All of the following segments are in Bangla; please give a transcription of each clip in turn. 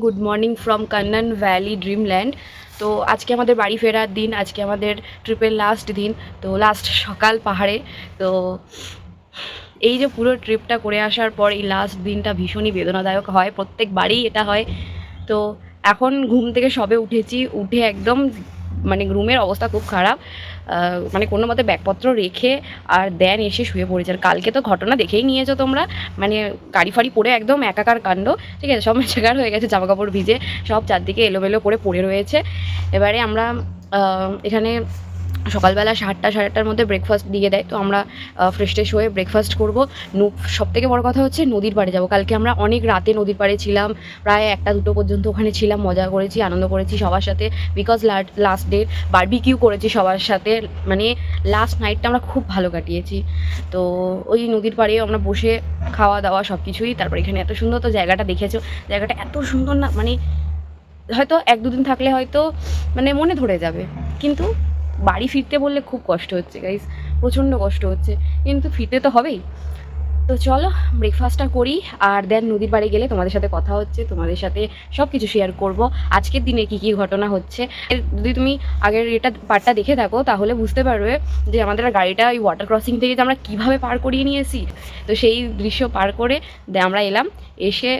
Good morning from Kannan valley Dreamland. তো আজকে আমাদের বাড়ি ফেরার দিন, আজকে আমাদের ট্রিপের লাস্ট দিন। তো লাস্ট সকাল পাহাড়ে। তো এই যে পুরো ট্রিপটা করে আসার পর এই লাস্ট দিনটা ভীষণই বেদনাদায়ক হয়, প্রত্যেকবারই এটা হয়। তো এখন ঘুম থেকে সবে উঠেছি, উঠে একদম মানে রুমের অবস্থা খুব খারাপ, মানে কোনো মতে ব্যাগপত্র রেখে আর দেন এসে শুয়ে পড়েছে। আর কালকে তো ঘটনা দেখেই নিয়েছো তোমরা, মানে গাড়ি ফাড়ি পরে একদম একাকার কাণ্ড, ঠিক আছে, সব একাকার হয়ে গেছে, জামা কাপড় ভিজে সব চারদিকে এলোমেলো করে পড়ে রয়েছে। এবারে আমরা এখানে সকালবেলা 7টা সাড়ে 8টার মধ্যে ব্রেকফাস্ট দিয়ে দেয়। তো আমরা ফ্রেশ ট্রেশ হয়ে ব্রেকফাস্ট করবো। সবথেকে বড় কথা হচ্ছে নদীর পাড়ে যাবো। কালকে আমরা অনেক রাতে নদীর পাড়ে ছিলাম, প্রায় 1টা 2টো পর্যন্ত ওখানে ছিলাম, মজা করেছি, আনন্দ করেছি সবার সাথে, বিকজ লাস্ট ডে বারবিকিউ করেছি সবার সাথে, মানে লাস্ট নাইটটা আমরা খুব ভালো কাটিয়েছি। তো ওই নদীর পাড়েও আমরা বসে খাওয়া দাওয়া সব কিছুই, তারপর এখানে এত সুন্দর, তো জায়গাটা দেখেছো, জায়গাটা এত সুন্দর না, মানে হয়তো 1-2 দিন থাকলে হয়তো মানে মনে ধরে যাবে, কিন্তু বাড়ি ফিরতে বললে খুব কষ্ট হচ্ছে গাইস, প্রচণ্ড কষ্ট হচ্ছে, কিন্তু ফিরতে তো হবেই। তো চলো ব্রেকফাস্টটা করি, আর দেন নদীর পাড়ে গেলে তোমাদের সাথে কথা হচ্ছে, তোমাদের সাথে সব কিছু শেয়ার করব, আজকের দিনে কী কী ঘটনা হচ্ছে। যদি তুমি আগের এটা পার্টটা দেখে থাকো তাহলে বুঝতে পারবে যে আমাদের গাড়িটা ওই ওয়াটার ক্রসিং থেকে যে আমরা কীভাবে পার করিয়ে নিয়েছি। তো সেই দৃশ্য পার করে আমরা এলাম, এসে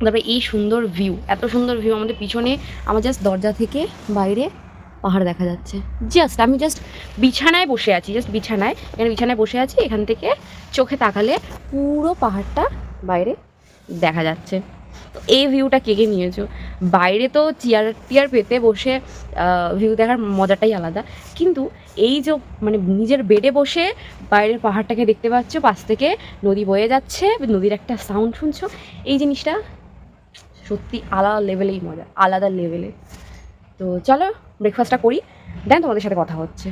তারপরে এই সুন্দর ভিউ, এত সুন্দর ভিউ আমাদের পিছনে, আমার জাস্ট দরজা থেকে বাইরে পাহাড় দেখা যাচ্ছে। আমি জাস্ট বিছানায় বসে আছি, এখানে বিছানায় বসে আছি, এখান থেকে চোখে তাকালে পুরো পাহাড়টা বাইরে দেখা যাচ্ছে। তো এই ভিউটা কে কে নিয়েছো? বাইরে তো চেয়ার পেতে বসে ভিউ দেখার মজাটাই আলাদা, কিন্তু এই যে মানে নিজের বেডে বসে বাইরের পাহাড়টাকে দেখতে পাচ্ছ, পাশ থেকে নদী বয়ে যাচ্ছে, নদীর একটা সাউন্ড শুনছো, এই জিনিসটা সত্যি আলাদা লেভেলেই মজা, আলাদা লেভেলে। তো চলো ব্রেকফাস্টটা করি, দেন তোমাদের সাথে কথা হচ্ছে।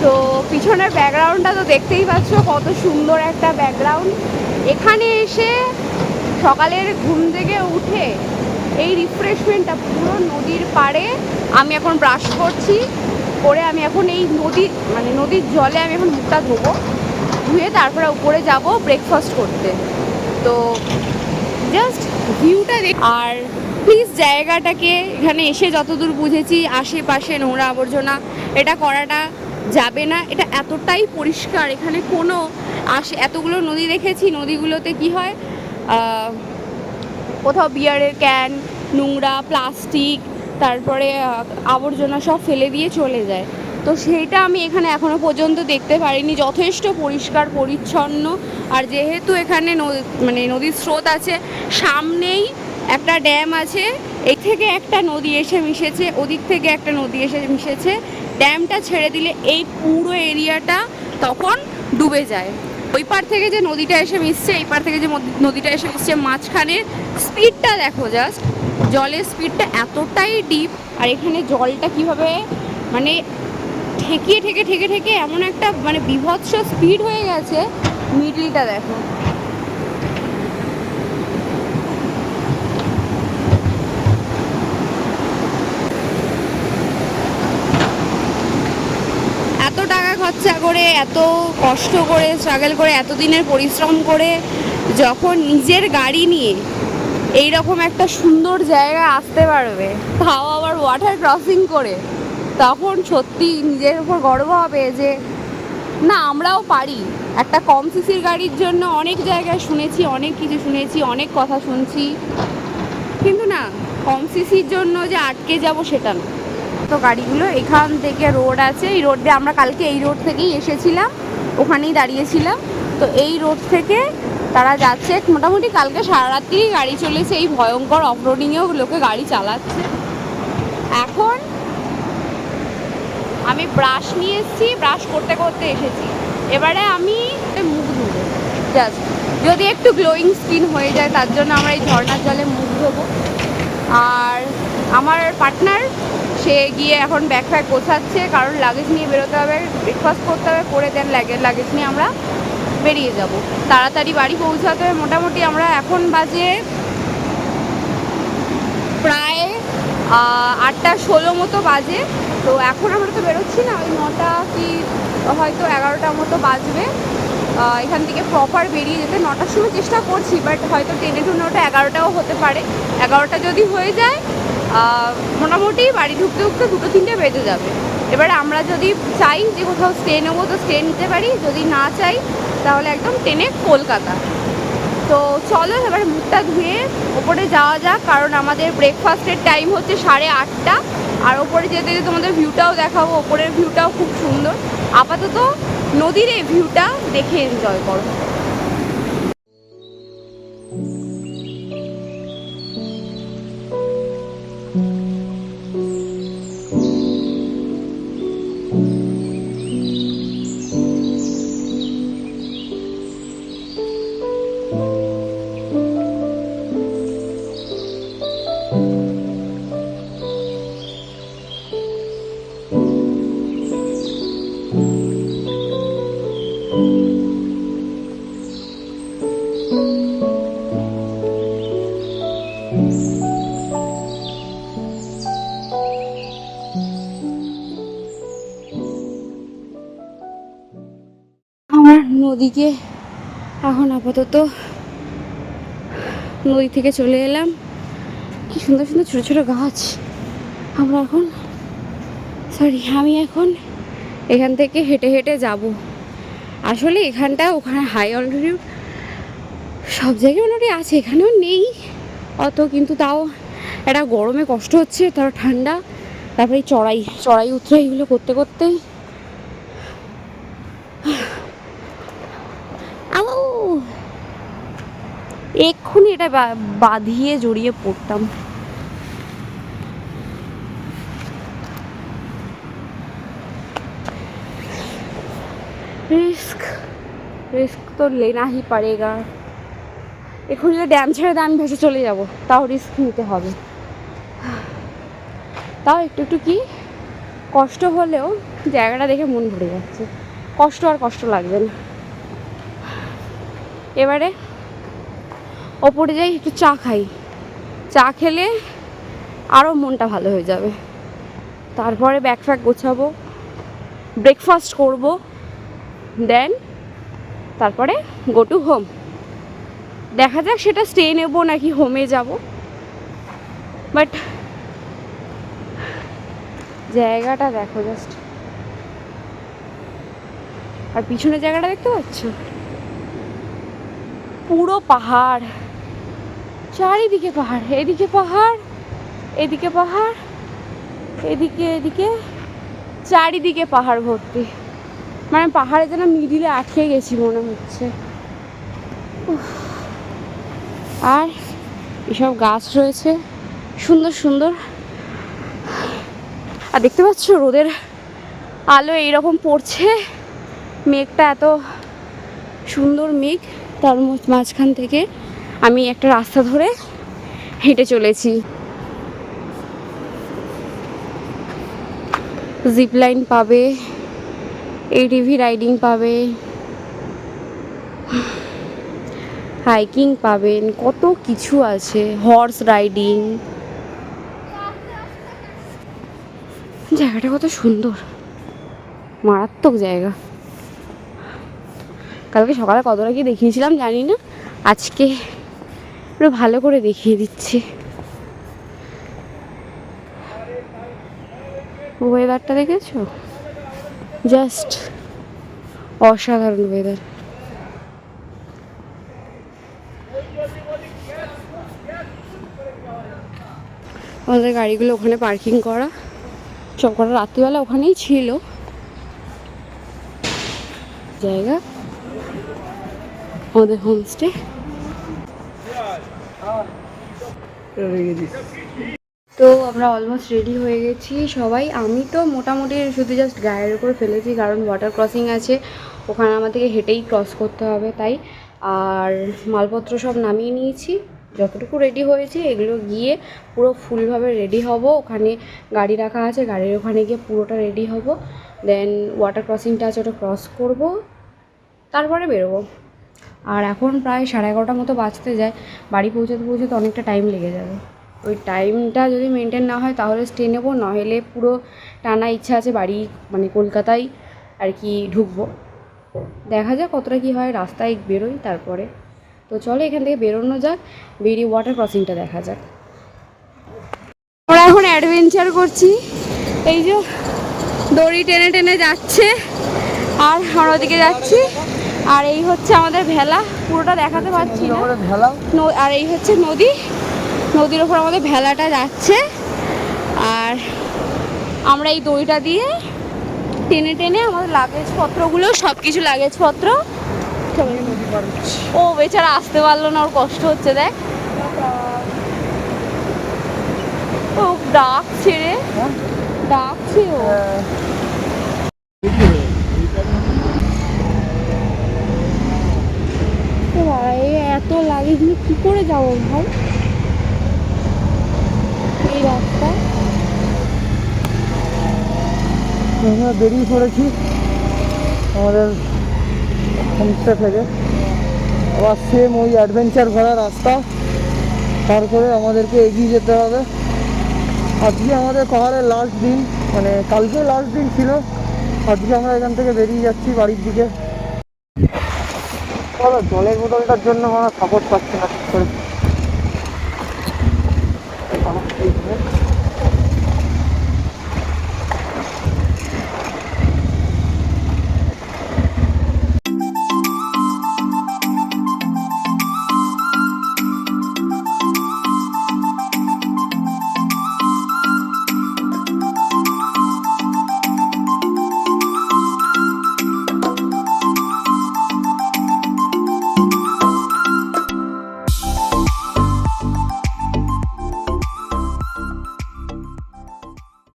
তো পিছনের ব্যাকগ্রাউন্ডটা তো দেখতেই পাচ্ছ, কত সুন্দর একটা ব্যাকগ্রাউন্ড। এখানে এসে সকালের ঘুম থেকে উঠে এই রিফ্রেশমেন্টটা পুরো নদীর পাড়ে, আমি এখন ব্রাশ করছি, করে আমি এখন এই নদীর জলে আমি এখন মুখটা ধোবো, ধুয়ে তারপরে উপরে যাব ব্রেকফাস্ট করতে। তো জাস্ট ভিউটা আর প্লিজ জায়গাটাকে এখানে এসে যতদূর বুঝেছি, আশেপাশে নোংরা আবর্জনা এটা করাটা যাবে না, এটা এতটাই পরিষ্কার, এখানে কোনো এতগুলো নদী দেখেছি, নদীগুলোতে কি হয়, কোথাও বিয়ারের ক্যান, নোংরা প্লাস্টিক, তারপরে আবর্জনা সব ফেলে দিয়ে চলে যায়। তো সেইটা আমি এখানে এখনও পর্যন্ত দেখতে পারিনি, যথেষ্ট পরিষ্কার পরিচ্ছন্ন। আর যেহেতু এখানে নদীর স্রোত আছে, সামনেই একটা ড্যাম আছে, এই থেকে একটা নদী এসে মিশেছে, ওদিক থেকে একটা নদী এসে মিশেছে, ড্যামটা ছেড়ে দিলে এই পুরো এরিয়াটা তখন ডুবে যায়। ওই পার থেকে যে নদীটা এসে মিশছে, এই পার থেকে যে নদীটা এসে মিশছে, মাঝখানে স্পিডটা দেখো, জাস্ট জলের স্পিডটা এতটাই ডিপ। আর এখানে জলটা কিভাবে মানে ঠেকে এমন একটা মানে বিভৎস স্পিড হয়ে গেছে, মিডলটা দেখো। এত টাকা খরচা করে, এত কষ্ট করে, স্ট্রাগল করে, এতদিনের পরিশ্রম করে যখন নিজের গাড়ি নিয়ে এই রকম একটা সুন্দর জায়গায় আসতে পারবে, তাও আবার ওয়াটার ক্রসিং করে, তখন সত্যি নিজের উপর গর্ব হবে যে না, আমরাও পারি। একটা কম সিসির গাড়ির জন্য অনেক জায়গায় শুনেছি, অনেক কিছু শুনেছি, অনেক কথা শুনছি, কিন্তু না, কম সিসির জন্য যে আটকে যাব সেটা না। তো গাড়িগুলো এখান থেকে রোড আছে, এই রোড দিয়ে আমরা কালকে এই রোড থেকেই এসেছিলাম, ওখানেই দাঁড়িয়েছিলাম। তো এই রোড থেকে তারা যাচ্ছে, মোটামুটি কালকে সারা রাত্রি গাড়ি চলেছে, এই ভয়ঙ্কর অফরোডিংয়েও লোকে গাড়ি চালাচ্ছে। এখন আমি ব্রাশ নিয়ে এসেছি, ব্রাশ করতে করতে এসেছি। এবারে আমি মুখ ধুবো জাস্ট, যদি একটু গ্লোয়িং স্কিন হয়ে যায় তার জন্য আমরা এই ঝর্ণার জলে মুখ ধোবো। আর আমার পার্টনার সে গিয়ে এখন ব্যাগ ফ্যাগ গোছাচ্ছে, কারণ লাগেজ নিয়ে বেরোতে হবে, ব্রেকফাস্ট করতে হবে, করে দেন লাগেজ নিয়ে আমরা বেরিয়ে যাব। তাড়াতাড়ি বাড়ি পৌঁছাতে হবে। মোটামুটি আমরা এখন বাজে প্রায় 8:16 মতো বাজে। তো এখন আমরা তো বেরোচ্ছি না, ওই 9টা কি হয়তো 11টার মতো বাজবে এখান থেকে প্রপার বেরিয়ে যেতে। 9টার সময় চেষ্টা করছি, বাট হয়তো 10 to 9টা 11টাও হতে পারে। 11টা যদি হয়ে যায় মোটামুটি বাড়ি ঢুকতে ঢুকতে 2-3টে বেজে যাবে। এবারে আমরা যদি চাই যে কোথাও স্টে নেবো তো স্টে নিতে পারি, যদি না চাই তাহলে একদম ট্রেনে কলকাতা। তো চলো এবার মুখটা ধুয়ে ওপরে যাওয়া যাক, কারণ আমাদের ব্রেকফাস্টের টাইম হচ্ছে 8:30। আর ওপরে যেতে যেতে তোমাদের ভিউটাও দেখাবো, ওপরের ভিউটাও খুব সুন্দর। আপাতত নদীর এই ভিউটা দেখে এনজয় করো। নদীকে এখন আপাতত নদী থেকে চলে এলাম। কি সুন্দর সুন্দর ছোটো ছোটো গাছ। আমি এখন এখান থেকে হেঁটে হেঁটে যাব। আসলে এখানটা ওখানে হাই অলরেডি সব জায়গায় মোটামুটি আছে, এখানেও নেই অত, কিন্তু তাও একটা গরমে কষ্ট হচ্ছে, তাও ঠান্ডা। তারপরে চড়াই উতরা এগুলো করতে করতে এক্ষুনি এটা বাঁধিয়ে জড়িয়ে পড়তাম। রিস্ক তো লেনা হি পারেগা। এক্ষুনি যদি ড্যাম ছেড়ে দেয় আমি ভেসে চলে যাব, তাও রিস্ক নিতে হবে। তাও একটু কি কষ্ট হলেও জায়গাটা দেখে মন ভরে যাচ্ছে, কষ্ট লাগবে না। এবারে ওপরে যাই, একটু চা খাই। চা খেলে আরও মনটা ভালো হয়ে যাবে। তারপরে ব্যাগ ফ্যাগ গোছাবো, ব্রেকফাস্ট করব, দেন তারপরে গো টু হোম। দেখা যাক সেটা স্টে নেব নাকি হোমে যাব। বাট জায়গাটা দেখো জাস্ট, আর পিছনের জায়গাটা দেখতে পাচ্ছ, পুরো পাহাড়, চারিদিকে পাহাড়, এদিকে পাহাড়, এদিকে পাহাড়, এদিকে চারিদিকে পাহাড় ভর্তি। মানে পাহাড়ে যেন মিডিলে আটকে গেছি মনে হচ্ছে। আর এসব গাছ রয়েছে সুন্দর সুন্দর। আর দেখতে পাচ্ছ রোদের আলো এইরকম পড়ছে, মেঘটা এত সুন্দর মেঘ, তার মাঝখান থেকে আমি একটা রাস্তা ধরে হেঁটে চলেছি। জিপ লাইন পাবে, এটিভি রাইডিং পাবে, হাইকিং পাবেন, কত কিছু আছে, হর্স রাইডিং। জায়গাটা কত সুন্দর, মারাত্মক জায়গা। কালকে সকালে কতটা কি দেখিয়েছিলাম জানি না, আজকে একটু ভালো করে দেখিয়ে দিচ্ছি। ওয়েদারটা দেখেছো, জাস্ট অসাধারণ ওয়েদার। আমাদের গাড়িগুলো ওখানে পার্কিং করা, সব কটা রাত্রিবেলা ওখানেই ছিল জায়গা। আমাদের হোমস্টে। তো আমরা অলমোস্ট রেডি হয়ে গেছি সবাই। আমি তো মোটামুটি শুধু জাস্ট গায়ের উপর ফেলেছি, কারণ ওয়াটার ক্রসিং আছে, ওখানে আমাদেরকে হেঁটেই ক্রস করতে হবে তাই। আর মালপত্র সব নামিয়ে নিয়েছি, যতটুকু রেডি হয়েছি এগুলো গিয়ে পুরো ফুলভাবে রেডি হব। ওখানে গাড়ি রাখা আছে, গাড়ির ওখানে গিয়ে পুরোটা রেডি হব, দেন ওয়াটার ক্রসিংটা আছে ওটা ক্রস করব, তারপরে বেরোবো। আর এখন প্রায় 11:30 মতো বাজতে যায়, বাড়ি পৌঁছাতে পৌঁছাতে অনেকটা টাইম লেগে যাবে। ওই টাইমটা যদি মেনটেন না হয় তাহলে স্টে নেবো, নহেলে পুরো টানা ইচ্ছা আছে বাড়ি মানে কলকাতায় আর কি ঢুকবো। দেখা যাক কতটা কী হয়, রাস্তায় বেরোই তারপরে। তো চলো এখান থেকে বেরোনো যাক, বেরিয়ে ওয়াটার ক্রসিংটা দেখা যাক। আমরা এখন অ্যাডভেঞ্চার করছি, এই যে দড়ি টেনে টেনে যাচ্ছে আর আমরা ওদিকে যাচ্ছি। আর এই হচ্ছে আমাদের ভেলা, পুরোটা দেখাতে পারছি না, আর এই হচ্ছে নদী, নদীর ওপর আমাদের ভেলাটা যাচ্ছে। আর আমরা এই দড়িটা দিয়ে টেনে টেনে আমাদের লাগেজপত্রগুলো, সব কিছু লাগেজপত্র, ও বেচারা আসতে পারলো না, ওর কষ্ট হচ্ছে দেখ, ও ডাকছে রে, ডাকছে ও। ভাই এত লাগেজ নিয়ে কী করে যাবো ভাই এই রাস্তা? আমরা বেরিয়ে পড়েছি আমাদের হোমস্টে থেকে, আবার সেম ওই অ্যাডভেঞ্চার ভরা রাস্তা পার করে আমাদেরকে এগিয়ে যেতে হবে। আজকে আমাদের পাহাড়ের লাস্ট দিন, মানে কালকে লাস্ট দিন ছিল, আজকে আমরা এখান থেকে বেরিয়ে যাচ্ছি বাড়ির দিকে। জলের বোতলটার জন্য আমরা সাপোর্ট পাচ্ছি না ঠিক করে।